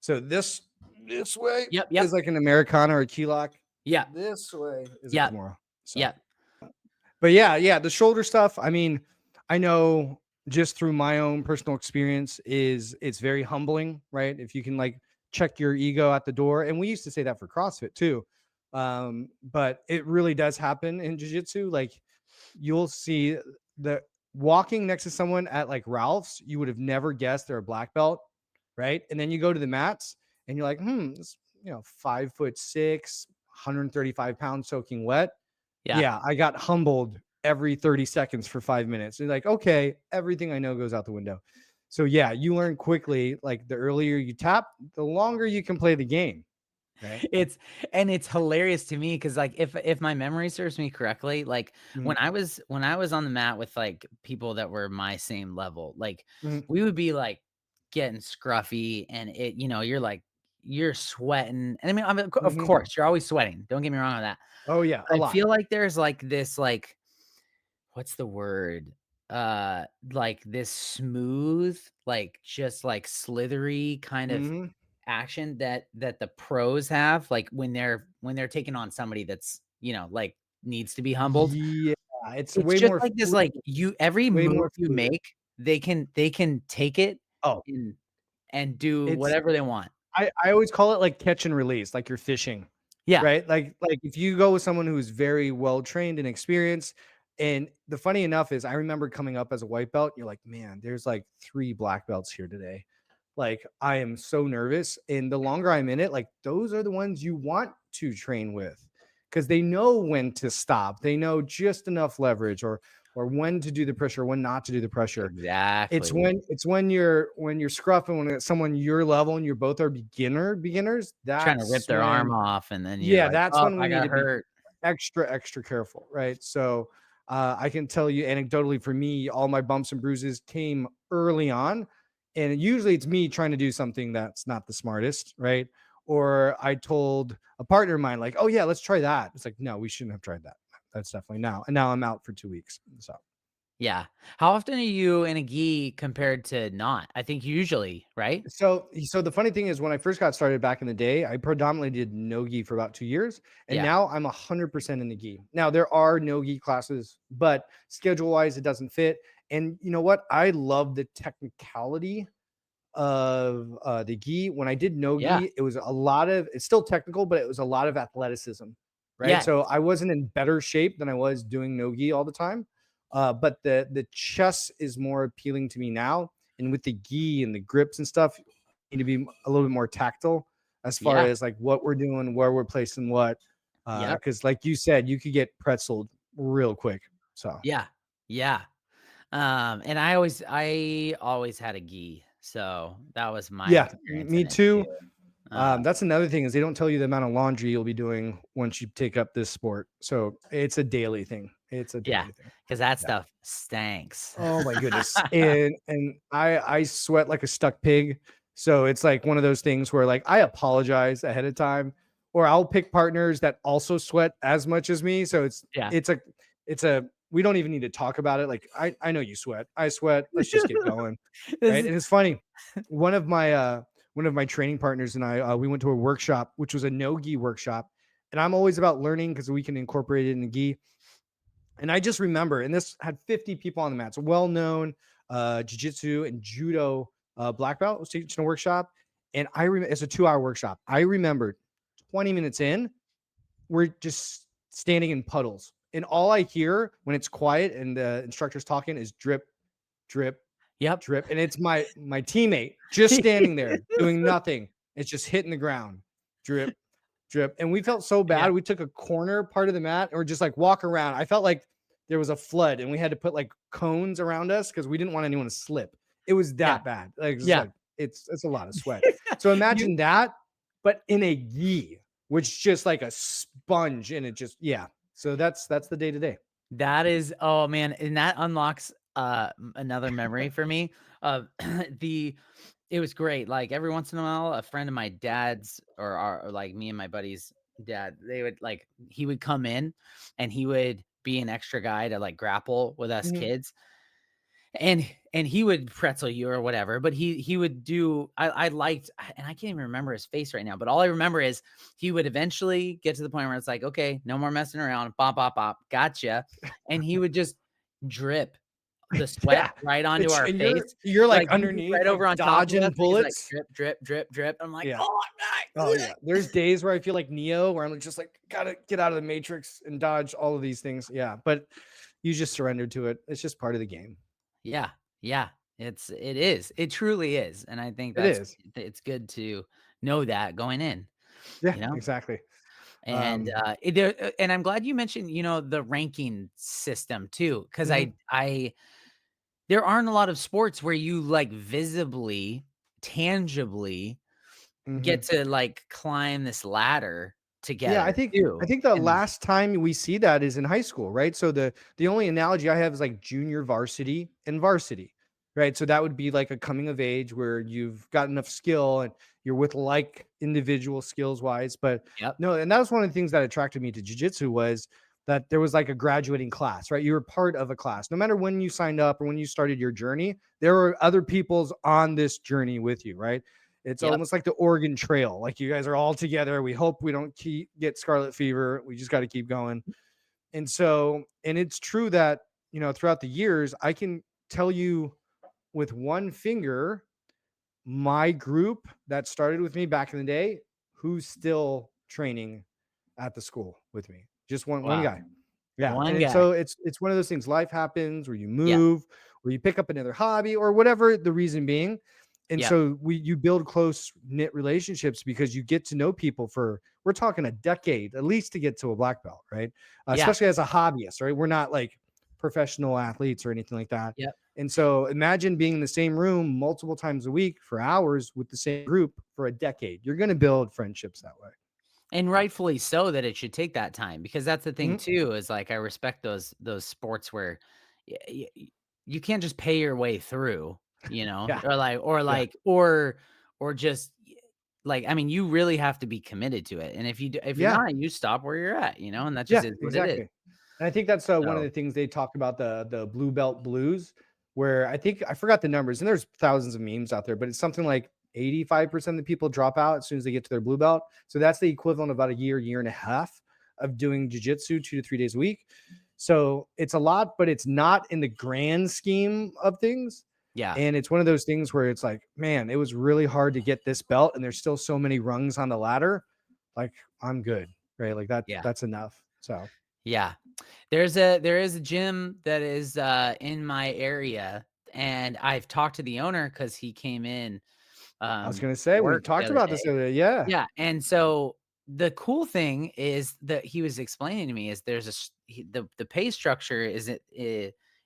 So this way Yep, is yep, like an Americana or a key lock. yep, This way is a yep, Kimura. So yep. but yeah, the shoulder stuff, I mean, I know just through my own personal experience is it's very humbling, right? If you can like check your ego at the door. And we used to say that for CrossFit too. But it really does happen in jiu-jitsu. Like you'll see the walking next to someone at like Ralph's, you would have never guessed they're a black belt, right? And then you go to the mats and you're like, this, 5'6", 135 pounds soaking wet. Yeah. Yeah, I got humbled every 30 seconds for 5 minutes. And like, okay, everything I know goes out the window. So yeah, you learn quickly, like the earlier you tap, the longer you can play the game, right? It's and it's hilarious to me because like if my memory serves me correctly, like Mhm, when I was on the mat with like people that were my same level, like mhm, we would be like getting scruffy and you're like you're sweating. And I mean, of mhm. course, you're always sweating. Don't get me wrong on that. Oh yeah, a I lot. feel like there's like this like what's the word? Like this smooth, like just like slithery kind of Mhm. action that the pros have, like, when they're taking on somebody that's, like, needs to be humbled. Yeah, it's It's way just more like this, fluid, like, every way move more you fluid. make, they can take it Oh, and do it's whatever they want. I always call it like catch and release, like you're fishing, Yeah, right? Like if you go with someone who's very well trained and experienced, and the funny enough is I remember coming up as a white belt, you're like, man, there's like 3 black belts here today. Like I am so nervous. And the longer I'm in it, like those are the ones you want to train with because they know when to stop. They know just enough leverage or when to do the pressure, when not to do the pressure. exactly. It's when you're scruffing when it's someone your level and you both are beginners, Trying to rip that's their arm when off, and then you're yeah, like, that's "Oh, when we I need got to be hurt." extra careful, right? So, I can tell you anecdotally for me, all my bumps and bruises came early on, and usually it's me trying to do something that's not the smartest, right? Or I told a partner of mine like, "Oh, yeah, let's try that." It's like, "No, we shouldn't have tried that." That's definitely now and now I'm out for 2 weeks, so Yeah. How often are you in a gi compared to not? I think usually, right? So the funny thing is when I first got started back in the day, I predominantly did no gi for about 2 years, and Yeah. now I'm 100% in the gi. Now there are no gi classes, but schedule-wise, it doesn't fit, and you know what? I love the technicality of, the gi. When I did no Yeah. gi, it was a lot of it's still technical, but it was a lot of athleticism, right? Yeah. So I wasn't in better shape than I was doing no gi all the time, but the chess is more appealing to me now, and with the gi and the grips and stuff, need to be a little bit more tactile as far Yeah. as, like, what we're doing, where we're placing what, Yep. because like you said, you could get pretzeled real quick, so Yeah. Yeah. And I always had a gi, so that was my yeah, experience me in it too. too. Uh, That's another thing is they don't tell you the amount of laundry you'll be doing once you take up this sport. So it's a daily thing. It's a yeah, daily thing. because that Yeah. stuff stinks. Oh my goodness. And I sweat like a stuck pig. So it's like one of those things where like I apologize ahead of time, or I'll pick partners that also sweat as much as me. So Yeah. it's a it's a we don't even need to talk about it. Like I know you sweat. I sweat. Let's just get going. Right. This And it's funny. One of my one of my training partners and I we went to a workshop, which was a no gi workshop. And I'm always about learning because we can incorporate it in the gi. And I just remember, and this had 50 people on the mat. It's a well-known jiu-jitsu and judo black belt was teaching a workshop. And I remember it's a 2-hour workshop. I remember 20 minutes in, we're just standing in puddles. And all I hear when it's quiet and the instructor's talking is drip, drip, Yep. drip. And it's my teammate just standing there doing nothing. It's just hitting the ground. Drip, drip. And we felt so Yeah. bad. We took a corner part of the mat or just like walk around. I felt like there was a flood and we had to put like cones around us because we didn't want anyone to slip. It was Yeah. that bad. Like it's Yeah. like it's a lot of sweat. So You imagine that, but in a gi, which just like a sponge and it just yeah. So that's the day to day. That is oh, man, and that unlocks, another memory for me of the it was great, like, every once in a while, a friend of my dad's or, like, me and my buddy's dad, they would, like he would come in, and he would be an extra guy to, like, grapple with us Mhm. kids, and and he would pretzel you or whatever, but he would do I liked and I can't even remember his face right now, but all I remember is he would eventually get to the point where it's like, "Okay, no more messing around. Bop, bop, bop. Gotcha." And he would just drip the sweat Yeah. right onto our And face. you're like Like, he'd be underneath, right over like on top of us, dodging and he's like, bullets. "Drip, drip, drip, drip." I'm like, Yeah. "Oh, I'm Oh not." yeah. There's days where I feel like Neo, where I'm just like, gotta get out of the matrix and dodge all of these things. Yeah. But you just surrender to it. It's just part of the game. Yeah, yeah. It is. It truly is, and I think It that's is. it's good to know that going in, Yeah, you know? exactly. And, and I'm glad you mentioned, the ranking system too, because Mhm, I there aren't a lot of sports where you, like, visibly, tangibly get mhm. to, like, climb this ladder Yeah, I together think I too, think the and last time we see that is in high school, right? So the only analogy I have is like junior varsity and varsity, right? So that would be like a coming of age where you've got enough skill and you're with like individual skills wise. But yep, no, and that was one of the things that attracted me to jujitsu was that there was like a graduating class, right? You were part of a class. No matter when you signed up or when you started your journey, there were other people's on this journey with you, right? It's yep, almost like the Oregon Trail. Like you guys are all together. We hope we don't get scarlet fever. We just got to keep going. And so, and it's true that, throughout the years, I can tell you with one finger my group that started with me back in the day who's still training at the school with me. Just one wow, guy. Yeah, one and guy, so it's one of those things. Life happens, where you yeah, move, or you pick up another hobby, or whatever the reason being. And yep, so you build close knit relationships because you get to know people for, we're talking a decade at least to get to a black belt, right? yeah, Especially as a hobbyist, right? We're not like professional athletes or anything like that. yep. And so imagine being in the same room multiple times a week for hours with the same group for a decade. You're going to build friendships that way. And rightfully so that it should take that time, because that's the thing Mhm. too, is, like, I respect those sports where you can't just pay your way through, Yeah, yeah, or just like, I mean, you really have to be committed to it, and if you're yeah. not, you stop where you're at, and that just Yeah, is what it is. exactly. And I think that's one of So, the things they talk about, the blue belt blues, where I think I forgot the numbers, and there's thousands of memes out there, but it's something like 85% of the people drop out as soon as they get to their blue belt. So that's the equivalent of about a year and a half of doing jujitsu 2 to 3 days a week. So it's a lot, but it's not in the grand scheme of things. yeah, And it's one of those things where it's like, man, it was really hard to get this belt, and there's still so many rungs on the ladder. Like, I'm good, right? Like yeah, that's enough. So yeah. There is a gym that is, in my area, and I've talked to the owner because he came in, I was um, gonna say we work the talked other about this day. the other day. Yeah. Yeah, and so the cool thing is that he was explaining to me is there's a s he the pay structure is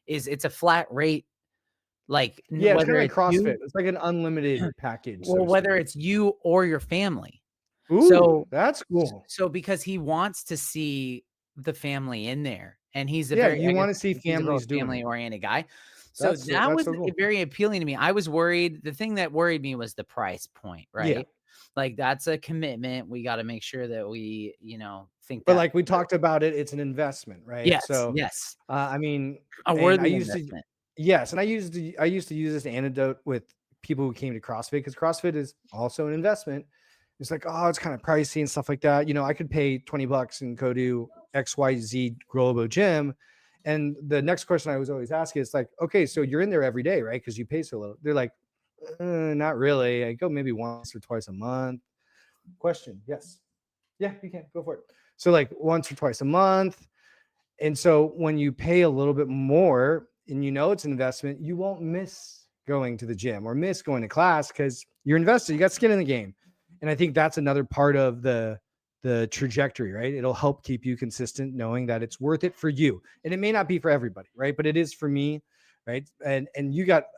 it's a flat rate, like, Yeah, it's kind whether of like it's CrossFit. you It's like an unlimited package, so well, to whether speak. it's you or your family. Ooh, So that's cool. so because he wants to see the family in there, and he's a Yeah, very you I guess want to see he's a real families doing it. family-oriented guy. So that That's was so cool. very appealing to me. I was worried the thing that worried me was the price point, Yeah. right? Like, that's a commitment. We gotta make sure that we, think But that like we through. talked about it, it's an investment, right? Yes, So yes. I mean, A and I worthy used to, investment. yes, and I used to use this antidote with people who came to CrossFit because CrossFit is also an investment. It's like, oh, it's kind of pricey and stuff like that. I could pay $20 and go to XYZ Globo Gym. And the next question I was always asking is like, okay, so you're in there every day, right? Because you pay so low. They're like, not really. I go maybe once or twice a month. Question, yes. Yeah, you can go for it. So like once or twice a month. And so when you pay a little bit more and it's an investment, you won't miss going to the gym or miss going to class because you're invested. You got skin in the game. And I think that's another part of the trajectory, right? It'll help keep you consistent, knowing that it's worth it for you. And it may not be for everybody, right? But it is for me, right? And I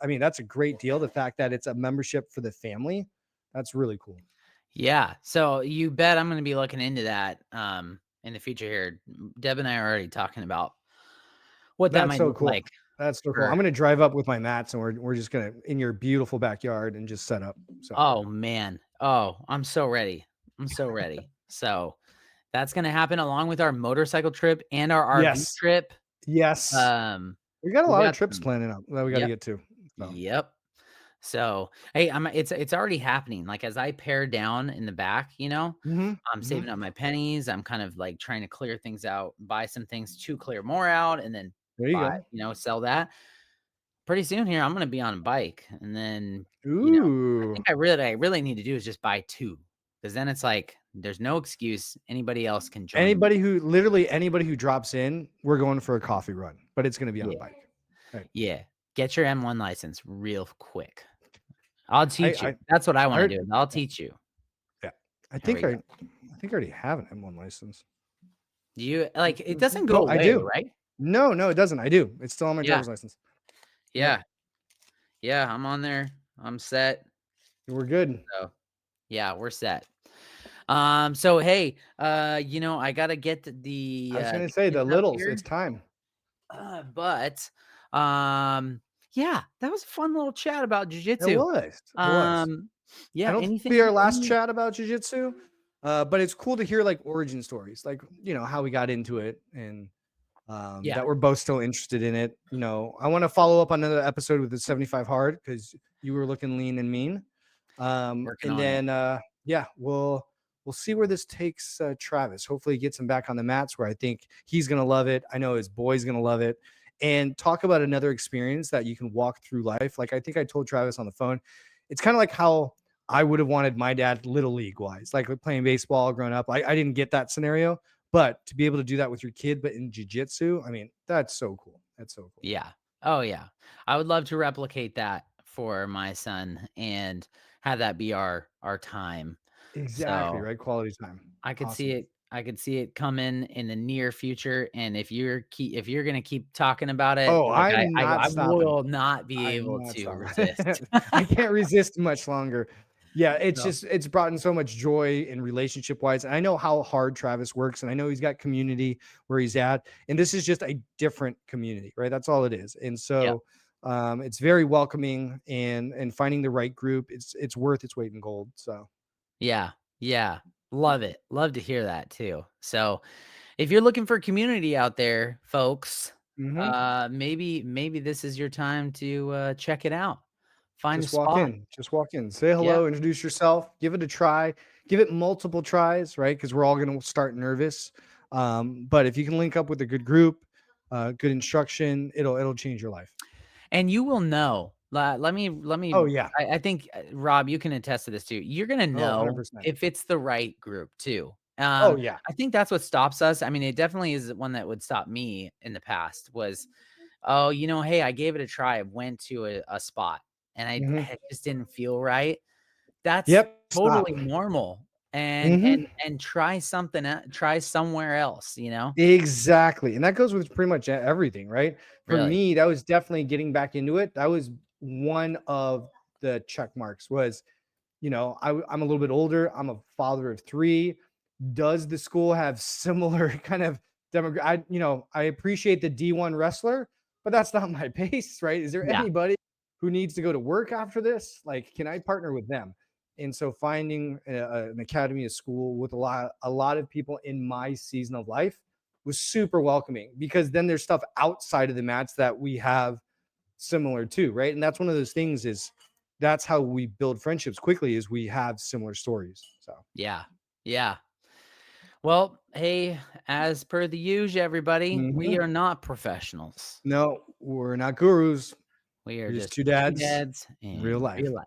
mean, that's a great deal. The fact that it's a membership for the family, that's really cool. Yeah, so you bet I'm gonna be looking into that, in the future here. Deb and I are already talking about what that That's might so look cool. like That's so cool. for I'm gonna drive up with my mats and we're just gonna in your beautiful backyard and just set up. So Oh, man. Oh, I'm so ready. I'm so ready. So, that's gonna happen along with our motorcycle trip and our RV yes, trip. yes. Um, We got a we lot of got trips some planning out that we got to Yep. get to. So, Yep. So, hey, it's already happening, like, as I pare down in the back, mhm, I'm mhm. saving up my pennies, I'm kind of, like, trying to clear things out, buy some things to clear more out, and then There you go. sell that. Pretty soon here, I'm gonna be on a bike, and then, I Ooh. think I really need to do is just buy 2, because then it's like, there's no excuse, anybody else can join me. Anybody who drops in, we're going for a coffee run, but it's gonna be on a Yeah, bike. Right. yeah. Get your M1 license real quick. I'll I teach you. I That's what I I wanna heard do, is I'll yeah, teach you. yeah. There we go. I think I already have an M1 license. Do you like, it doesn't go Oh, I away, do. right? No, no, it doesn't. I do. It's still on my Yeah, driver's license. Yep. yeah, yeah, I'm on there. I'm set. We're good. So, yeah, we're set. So hey, I gotta get I was gonna the say kids the up littles, it's here, time. but, yeah, that was a fun little chat about It jujitsu. was. It was. Um, I yeah, don't think it'll be anything our last any chat about jujitsu, but it's cool to hear like origin stories, like how we got into it, and yeah, that we're both still interested in it. I want to follow up on another episode with the 75 hard because you were looking lean and mean. working And on it. then yeah, we'll see where this takes Travis. Hopefully, he gets him back on the mats where I think he's gonna love it. I know his boy's gonna love it. And talk about another experience that you can walk through life. Like I think I told Travis on the phone, it's kind of like how I would have wanted my dad little league wise, like playing baseball growing up. I didn't get that scenario, but to be able to do that with your kid, but in jujitsu, I mean, that's so cool. That's so cool. Yeah. Oh, yeah. I would love to replicate that for my son and have that be our time. Exactly, So, right? Quality time. Awesome. I could see it coming in the near future, and if you're gonna keep talking about it, Oh, like, I'm not I stopping. will not be I'm able not to stopping. resist. I can't resist much longer. Yeah, So, it's brought in so much joy in relationship wise. And I know how hard Travis works, and I know he's got community where he's at. And this is just a different community, right? That's all it is. And yeah. so it's very welcoming and finding the right group, it's worth its weight in gold. So Yeah. Yeah. Love it. Love to hear that too. So, if you're looking for community out there, folks, mhm. maybe this is your time to, check it out. Find a Just walk spot. in. Just walk in. Say Yeah, hello, introduce yourself, give it a try, give it multiple tries, right? Because we're all going to start nervous. But if you can link up with a good group, good instruction, it'll change your life. and you will know. Let me Oh yeah. I think, Rob, you can attest to this too. You're gonna Oh, know 100%. if it's the right group too. Oh yeah. I think that's what stops us. I mean, it definitely is one that would stop me in the past was, "Oh, hey, I gave it a try. I went to a spot, and Hmm. it just didn't feel right." That's Yep. Stop. totally normal, and Hmm. try something try somewhere else, you know? Exactly. And that goes with pretty much everything, right? For Really. me, that was definitely getting back into it. That was one of the check marks was, I'm a little bit older. I'm a father of three. Does the school have similar kind of demographic? I appreciate the D1 wrestler, but that's not my base, right? Is there Yeah, anybody who needs to go to work after this? Like, can I partner with them? And so finding an academy, a school with a lot of people in my season of life was super welcoming because then there's stuff outside of the mats that we have similar to, right? And that's one of those things is that's how we build friendships quickly is we have similar stories. So yeah, yeah. Well, hey, as per the usual, everybody, we mhm. are not professionals. No, we're not gurus. We are We're just just two 2 dads dads in real in real life. life.